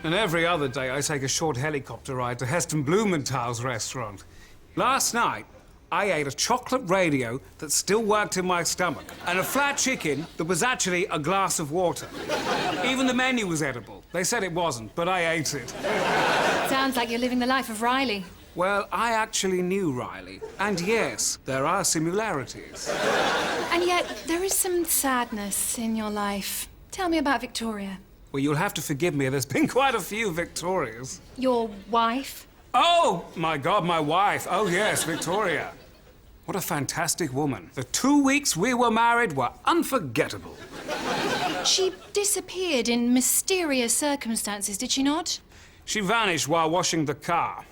And every other day, I take a short helicopter ride to Heston Blumenthal's restaurant. Last night, I ate a chocolate radio that still worked in my stomach and a flat chicken that was actually a glass of water. Even the menu was edible. They said it wasn't, but I ate it. Sounds like you're living the life of Riley. Well, I actually knew Riley. And yes, there are similarities. And yet, there is some sadness in your life. Tell me about Victoria. Well, you'll have to forgive me. There's been quite a few Victorias. Your wife? Oh, my God, my wife. Oh, yes, Victoria. What a fantastic woman. The 2 weeks we were married were unforgettable. She disappeared in mysterious circumstances, did she not? She vanished while washing the car.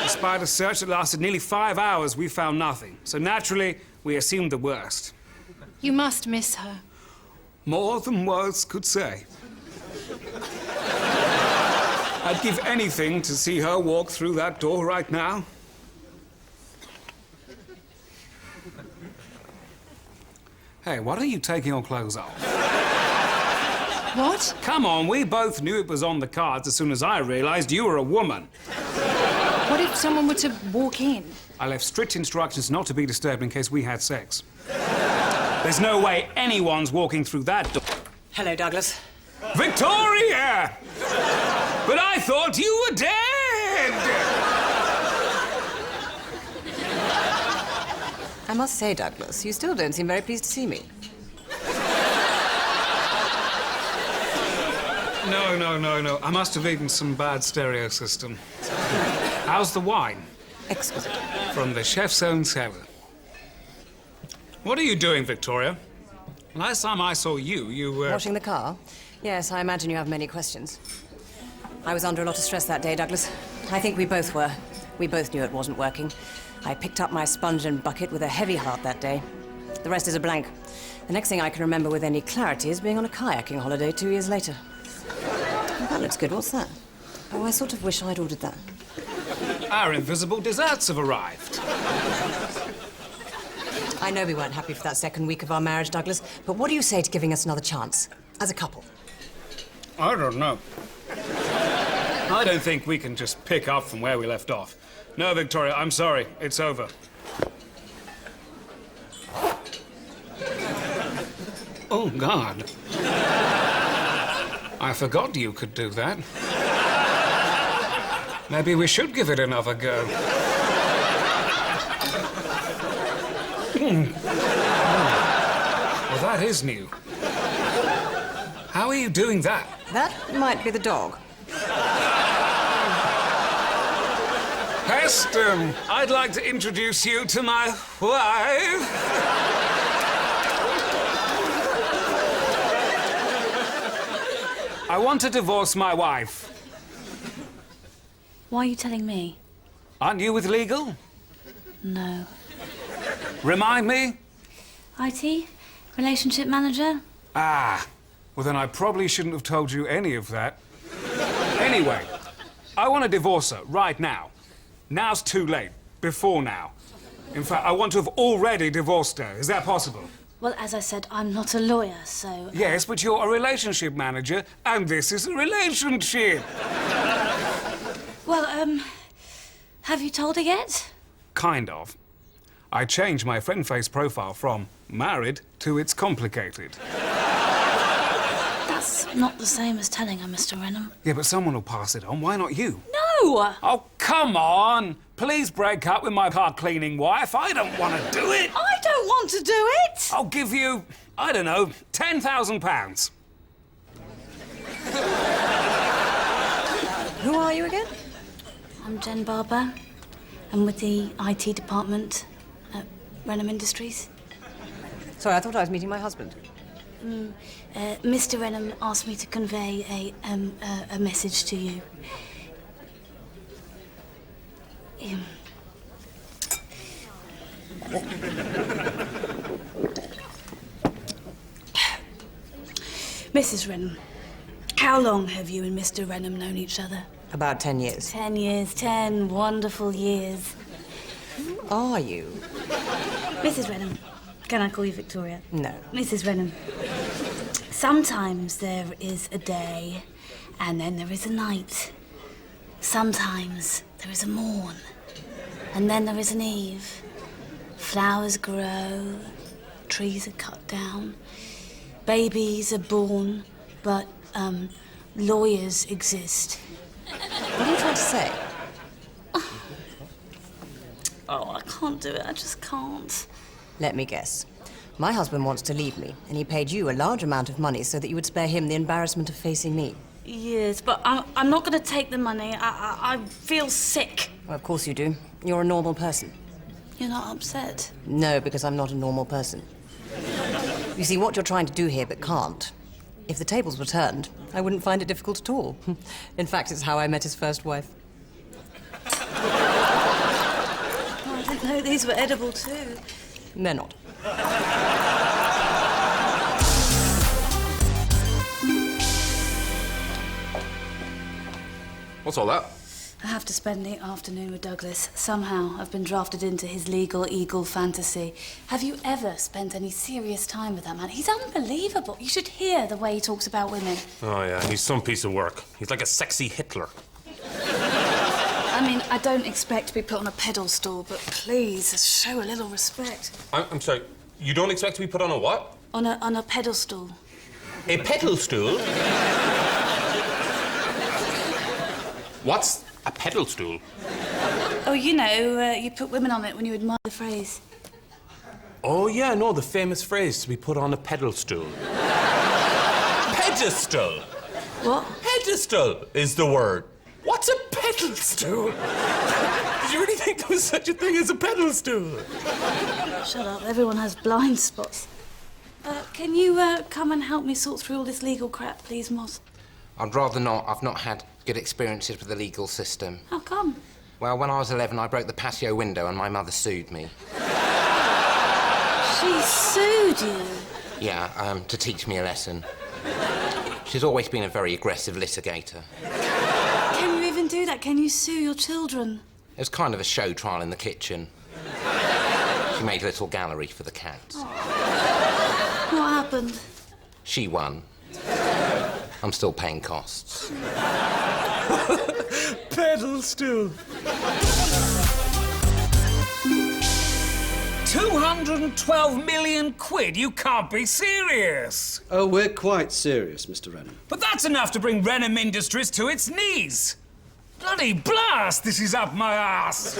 Despite a search that lasted nearly 5 hours, we found nothing. So naturally, we assumed the worst. You must miss her. More than words could say. I'd give anything to see her walk through that door right now. Hey, why are you taking your clothes off? What? Come on, we both knew it was on the cards as soon as I realized you were a woman. What if someone were to walk in? I left strict instructions not to be disturbed in case we had sex. There's no way anyone's walking through that door. Hello, Douglas. Victoria! But I thought you were dead! I must say, Douglas, you still don't seem very pleased to see me. No. I must have eaten some bad stereo system. How's the wine? Exquisite. From the chef's own cellar. What are you doing, Victoria? Last time I saw you, you were... Washing the car? Yes, I imagine you have many questions. I was under a lot of stress that day, Douglas. I think we both were. We both knew it wasn't working. I picked up my sponge and bucket with a heavy heart that day. The rest is a blank. The next thing I can remember with any clarity is being on a kayaking holiday 2 years later. Oh, that looks good. What's that? Oh, I sort of wish I'd ordered that. Our invisible desserts have arrived. I know we weren't happy for that second week of our marriage, Douglas, but what do you say to giving us another chance, as a couple? I don't know. I don't think we can just pick up from where we left off. No, Victoria, I'm sorry. It's over. Oh, God. I forgot you could do that. Maybe we should give it another go. Well, that is new. How are you doing that? That might be the dog. Heston, I'd like to introduce you to my wife. I want to divorce my wife. Why are you telling me? Aren't you with legal? No. Remind me? IT? Relationship manager? Ah, well then I probably shouldn't have told you any of that. Anyway, I want to divorce her right now. Now's too late. Before now. In fact, I want to have already divorced her. Is that possible? Well, as I said, I'm not a lawyer, so... Yes, but you're a relationship manager, and this is a relationship. Well, have you told her yet? Kind of. I changed my friend face profile from married to it's complicated. That's not the same as telling her, Mr. Reynholm. Yeah, but someone will pass it on. Why not you? No! Oh, come on! Please break up with my car cleaning wife. I don't want to do it. I don't want to do it! I'll give you, I don't know, £10,000. Who are you again? I'm Jen Barber. I'm with the IT department at Reynholm Industries. Sorry, I thought I was meeting my husband. Mr. Reynholm asked me to convey a message to you. Mrs. Reynholm, how long have you and Mr. Reynholm known each other? About 10 years. 10 years, 10 wonderful years. Who are you? Mrs. Reynholm, can I call you Victoria? No. Mrs. Reynholm, sometimes there is a day And then there is a night. Sometimes there is a morn. And then there is an eve. Flowers grow, trees are cut down, babies are born, but, lawyers exist. What are you trying to say? Oh, I can't do it. I just can't. Let me guess. My husband wants to leave me, and he paid you a large amount of money so that you would spare him the embarrassment of facing me. Yes, but I'm not going to take the money. I feel sick. Well, of course you do. You're a normal person. You're not upset? No, because I'm not a normal person. You see, what you're trying to do here but can't. If the tables were turned, I wouldn't find it difficult at all. In fact, it's how I met his first wife. Oh, I didn't know these were edible too. They're not. What's all that? I have to spend the afternoon with Douglas. Somehow, I've been drafted into his legal eagle fantasy. Have you ever spent any serious time with that man? He's unbelievable. You should hear the way he talks about women. Oh, yeah, he's some piece of work. He's like a sexy Hitler. I mean, I don't expect to be put on a pedestal, but please, show a little respect. I'm sorry, you don't expect to be put on a what? On a pedestal. A pedal stool? What's a pedal stool? Oh, you know, you put women on it when you admire the phrase. Oh, yeah, no, the famous phrase, to be put on a pedal stool. Pedestal! What? Pedestal is the word. What's a pedal stool? Did you really think there was such a thing as a pedal stool? Shut up, everyone has blind spots. Can you come and help me sort through all this legal crap, please, Moss? I'd rather not. I've not had good experiences with the legal system. How come? Well, when I was 11, I broke the patio window and my mother sued me. She sued you? Yeah, to teach me a lesson. She's always been a very aggressive litigator. Can you even do that? Can you sue your children? It was kind of a show trial in the kitchen. She made a little gallery for the cats. What happened? She won. I'm still paying costs. Pedal stool. 212 million quid? You can't be serious. Oh, we're quite serious, Mr. Reynholm. But that's enough to bring Reynholm Industries to its knees. Bloody blast, this is up my ass.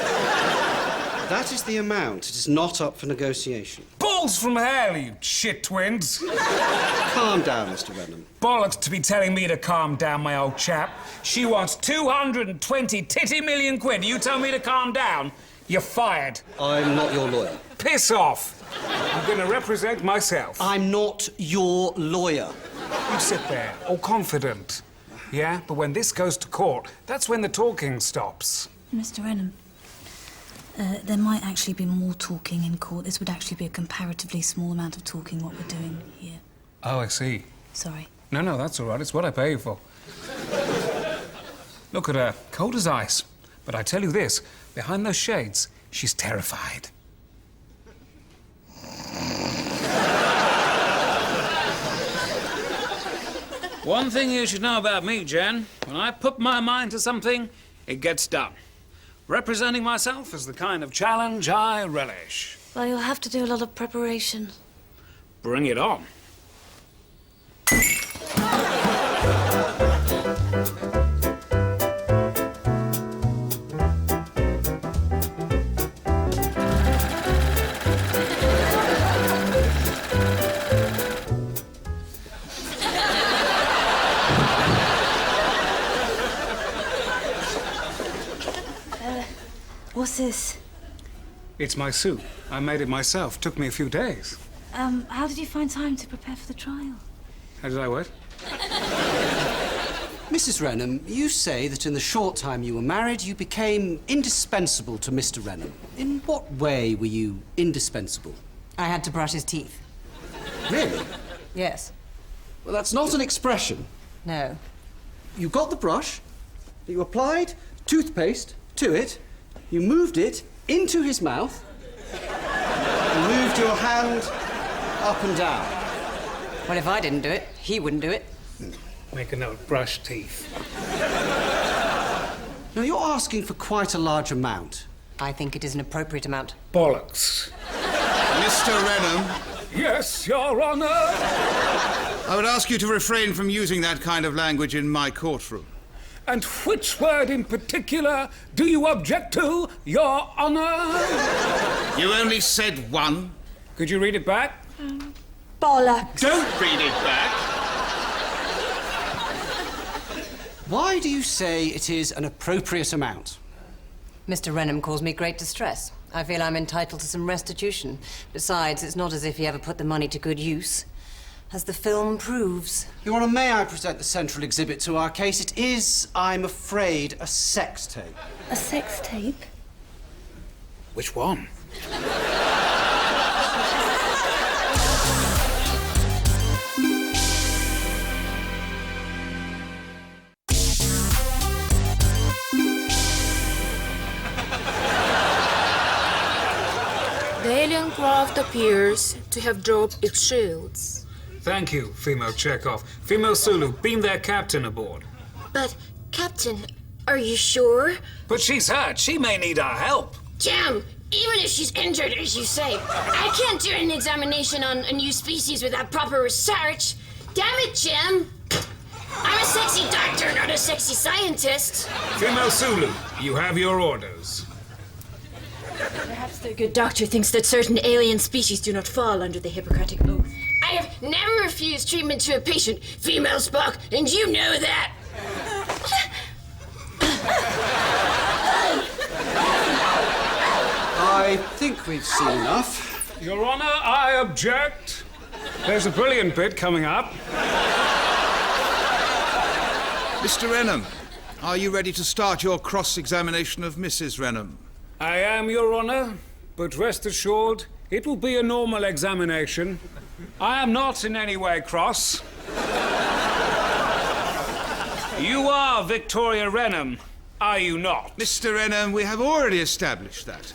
That is the amount. It is not up for negotiation. Balls from hell, you shit twins. Calm down, Mr. Reynholm. Bollocks to be telling me to calm down, my old chap. She wants 220 titty million quid. You tell me to calm down, you're fired. I'm not your lawyer. Piss off. I'm going to represent myself. I'm not your lawyer. You sit there, all confident. Yeah, but when this goes to court, that's when the talking stops. Mr. Reynholm, there might actually be more talking in court. This would actually be a comparatively small amount of talking, what we're doing here. Oh, I see. Sorry. No, that's all right. It's what I pay you for. Look at her, cold as ice. But I tell you this, behind those shades, she's terrified. One thing you should know about me, Jen, when I put my mind to something, it gets done. Representing myself is the kind of challenge I relish. Well, you'll have to do a lot of preparation. Bring it on. What's this? It's my suit. I made it myself. Took me a few days. How did you find time to prepare for the trial? How did I what? Mrs. Reynholm, you say that in the short time you were married, you became indispensable to Mr. Reynholm. In what way were you indispensable? I had to brush his teeth. Really? Yes. Well, that's not an expression. No. You got the brush, you applied toothpaste to it, you moved it into his mouth, and moved your hand up and down. Well, if I didn't do it, he wouldn't do it. Make a note, brush teeth. Now, you're asking for quite a large amount. I think it is an appropriate amount. Bollocks. Mr. Reynholm, Yes, Your Honour. I would ask you to refrain from using that kind of language in my courtroom. And which word in particular do you object to, Your Honour? You only said one. Could you read it back? Bollocks. Don't read it back. Why do you say it is an appropriate amount? Mr. Reynholm caused me great distress. I feel I'm entitled to some restitution. Besides, it's not as if he ever put the money to good use, as the film proves. Your Honour, may I present the central exhibit to our case? It is, I'm afraid, a sex tape. A sex tape? Which one? The alien craft appears to have dropped its shields. Thank you, female Chekhov. Female Sulu, beam their captain aboard. But, Captain, are you sure? But she's hurt. She may need our help. Jim, even if she's injured, as you say, I can't do an examination on a new species without proper research. Damn it, Jim! I'm a sexy doctor, not a sexy scientist. Female Sulu, you have your orders. Perhaps the good doctor thinks that certain alien species do not fall under the Hippocratic Oath. I have never refused treatment to a patient, female Spock, and you know that. I think we've seen enough. Your Honour, I object. There's a brilliant bit coming up. Mr. Reynholm, are you ready to start your cross-examination of Mrs. Reynholm? I am, Your Honour, but rest assured, it will be a normal examination. I am not in any way cross. You are Victoria Reynholm, are you not? Mr. Reynholm, we have already established that.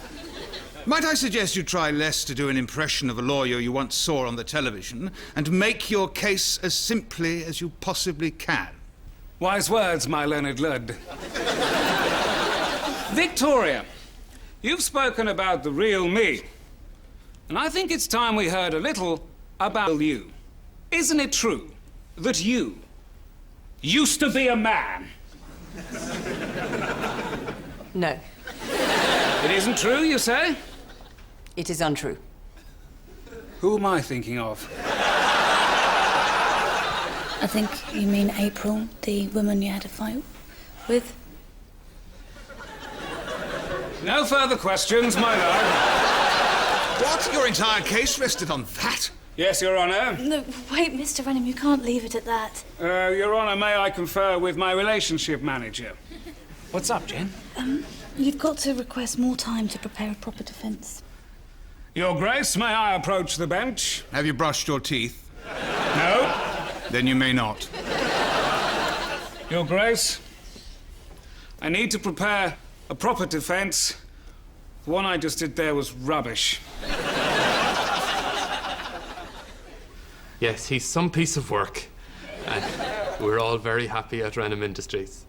Might I suggest you try less to do an impression of a lawyer you once saw on the television and make your case as simply as you possibly can? Wise words, my learned lud. Victoria, you've spoken about the real me. And I think it's time we heard a little about you. Isn't it true that you used to be a man? No, It isn't true, you say? it is untrue. Who am I thinking of? I think you mean April, the woman you had a fight with. No further questions, my lord. What? Your entire case rested on that? Yes, Your Honour. No, wait, Mr. Reynholm, you can't leave it at that. Your Honour, may I confer with my relationship manager? What's up, Jen? You've got to request more time to prepare a proper defence. Your Grace, may I approach the bench? Have you brushed your teeth? No. Then you may not. Your Grace, I need to prepare a proper defence. The one I just did there was rubbish. Yes, he's some piece of work. And we're all very happy at Reynholm Industries.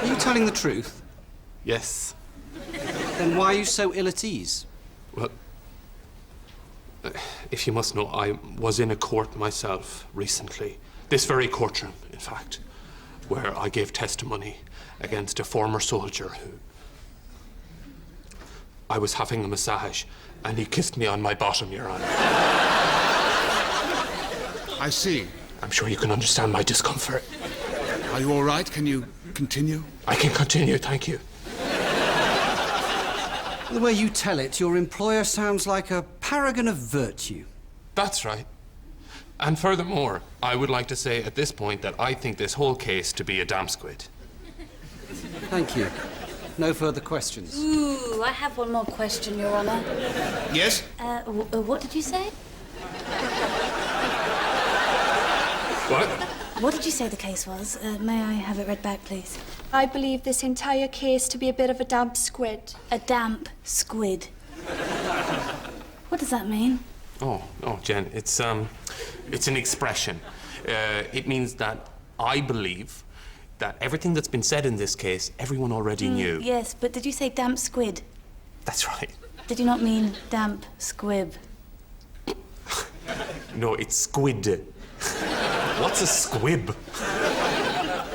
Are you telling the truth? Yes. Then why are you so ill at ease? Well, if you must know, I was in a court myself recently. This very courtroom, in fact, where I gave testimony against a former soldier who... I was having a massage, and he kissed me on my bottom, Your Honour. I see. I'm sure you can understand my discomfort. Are you all right? Can you continue? I can continue, thank you. The way you tell it, your employer sounds like a paragon of virtue. That's right. And furthermore, I would like to say at this point that I think this whole case to be a damn squid. Thank you. No further questions. Ooh, I have one more question, Your Honour. Yes? What did you say? What? What did you say the case was? May I have it read back, please? I believe this entire case to be a bit of a damp squid. A damp squid. What does that mean? Oh, Jen, it's It's an expression. It means that I believe that everything that's been said in this case, everyone already knew. Yes, but did you say damp squid? That's right. Did you not mean damp squib? No, it's squid. What's a squib?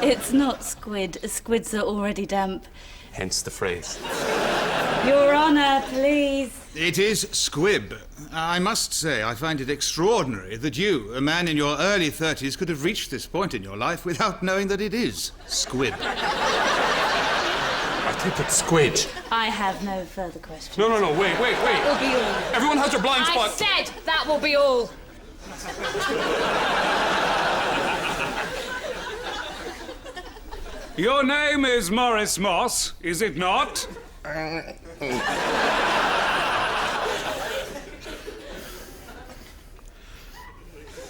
It's not squid. Squids are already damp. Hence the phrase. Your Honour, please. It is squib. I must say, I find it extraordinary that you, a man in your early 30s, could have reached this point in your life without knowing that it is squib. I think it's squid. I have no further questions. No, wait. That will be all. Everyone has their blind spot. I said that will be all. Your name is Morris Moss, is it not?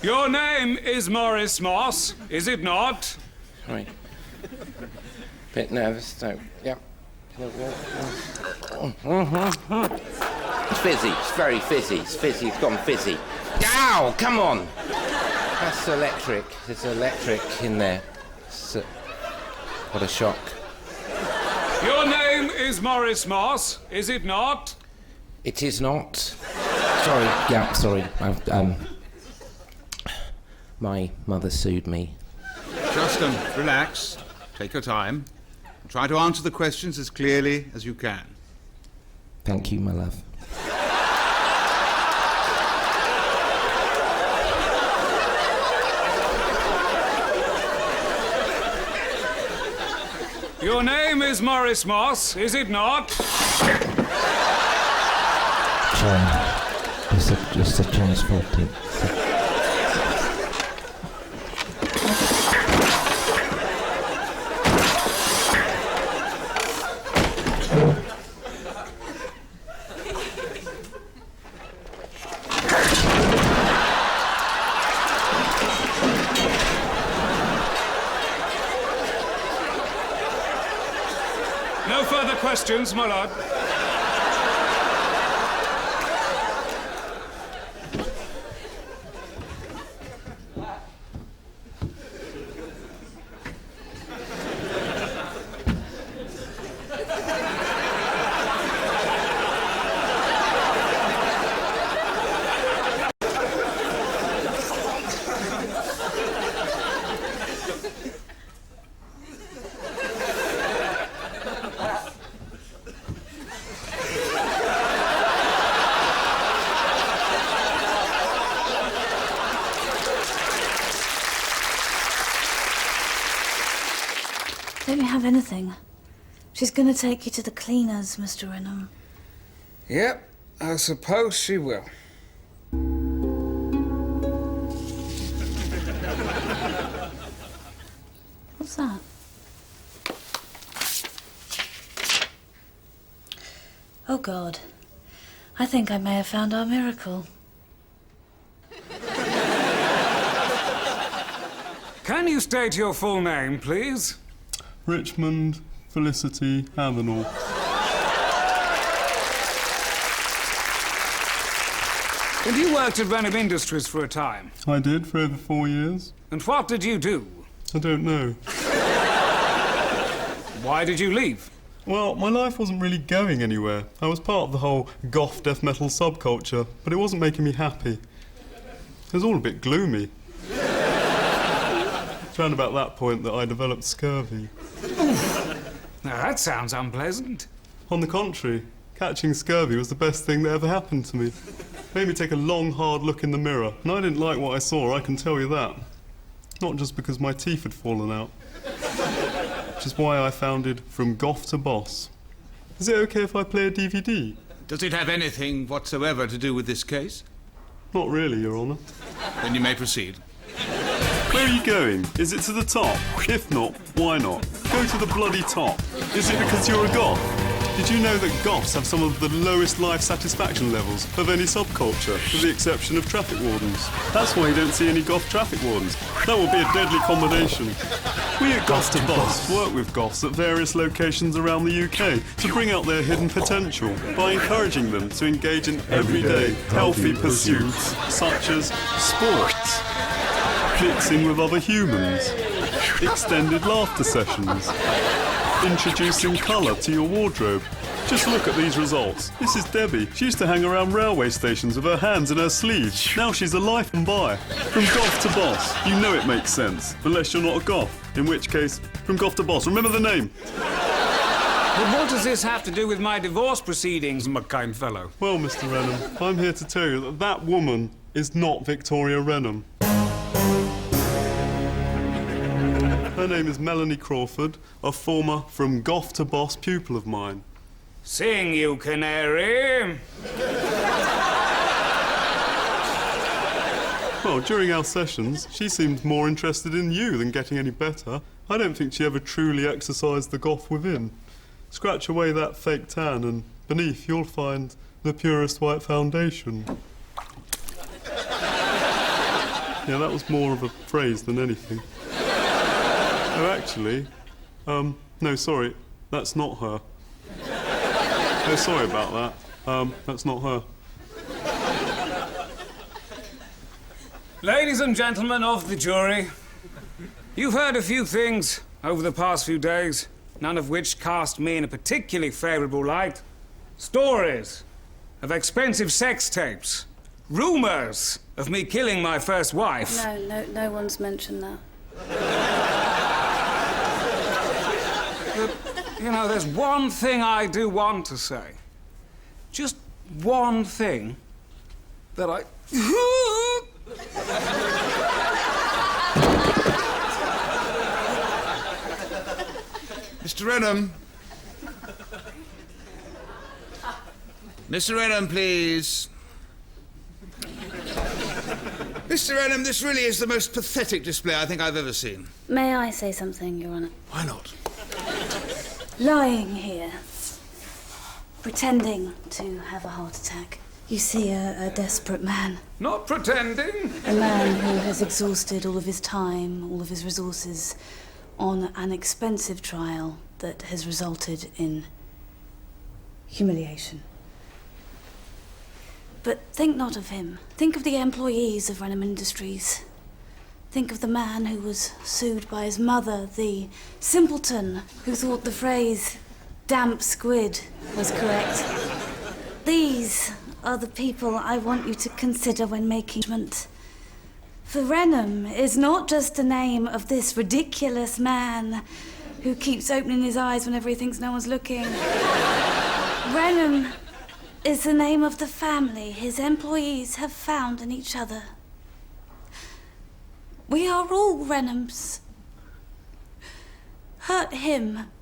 Your name is Morris Moss, is it not? Sorry. Bit nervous, so, yeah. It's fizzy, it's very fizzy, it's gone fizzy. Ow, come on! That's electric, there's electric in there. What a shock. Your name is Morris Moss, is it not? It is not. Sorry. My mother sued me. Justin, relax. Take your time. Try to answer the questions as clearly as you can. Thank you, my love. Your name is Morris Moss, is it not? Sorry. It's a chance faulty. No further questions, my lord. Don't you have anything? She's going to take you to the cleaners, Mr. Reynholm. Yep, I suppose she will. What's that? Oh, God. I think I may have found our miracle. Can you state your full name, please? Richmond Felicity Avenel. And you worked at Reynholm Industries for a time. I did, for over 4 years. And what did you do? I don't know. Why did you leave? Well, my life wasn't really going anywhere. I was part of the whole goth death metal subculture, but it wasn't making me happy. It was all a bit gloomy. It's around about that point that I developed scurvy. Now that sounds unpleasant. On the contrary, catching scurvy was the best thing that ever happened to me. Made me take a long, hard look in the mirror, and I didn't like what I saw, I can tell you that. Not just because my teeth had fallen out. Which is why I founded From Goth to Boss. Is it okay if I play a DVD? Does it have anything whatsoever to do with this case? Not really, Your Honour. Then you may proceed. Where are you going? Is it to the top? If not, why not? Go to the bloody top. Is it because you're a goth? Did you know that goths have some of the lowest life satisfaction levels of any subculture, with the exception of traffic wardens? That's why you don't see any goth traffic wardens. That would be a deadly combination. We at Goth to Boss work with goths at various locations around the UK to bring out their hidden potential by encouraging them to engage in everyday, healthy pursuits such as sports, mixing with other humans, extended laughter sessions, introducing colour to your wardrobe. Just look at these results. This is Debbie. She used to hang around railway stations with her hands in her sleeves. Now she's a life and buy. From Goth to Boss. You know it makes sense, unless you're not a goth. In which case, from Goth to Boss. Remember the name. But what does this have to do with my divorce proceedings, my kind fellow? Well, Mr. Reynholm, I'm here to tell you that that woman is not Victoria Reynholm. Her name is Melanie Crawford, a former From Goth to Boss pupil of mine. Sing, you canary. Well, during our sessions, she seemed more interested in you than getting any better. I don't think she ever truly exercised the goth within. Scratch away that fake tan and beneath you'll find the purest white foundation. Yeah, that was more of a phrase than anything. Oh, actually, no, sorry, that's not her. Oh, sorry about that. That's not her. Ladies and gentlemen of the jury, you've heard a few things over the past few days, none of which cast me in a particularly favourable light. Stories of expensive sex tapes, rumours of me killing my first wife. No one's mentioned that. You know, there's one thing I do want to say. Just one thing that I... Mr. Reynholm. Mr. Reynholm, please. Mr. Reynholm, this really is the most pathetic display I think I've ever seen. May I say something, Your Honour? Why not? Lying here, pretending to have a heart attack. You see a desperate man. Not pretending. A man who has exhausted all of his time, all of his resources on an expensive trial that has resulted in humiliation. But think not of him. Think of the employees of Reynholm Industries. Think of the man who was sued by his mother, the simpleton who thought the phrase damp squid was correct. These are the people I want you to consider when making judgment. For Reynholm is not just the name of this ridiculous man who keeps opening his eyes whenever he thinks no one's looking. Reynholm is the name of the family his employees have found in each other. We are all Reynholms. Hurt him,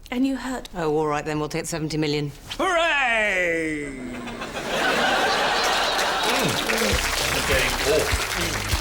and you hurt... Oh, all right then, we'll take 70 million. Hooray! Getting off.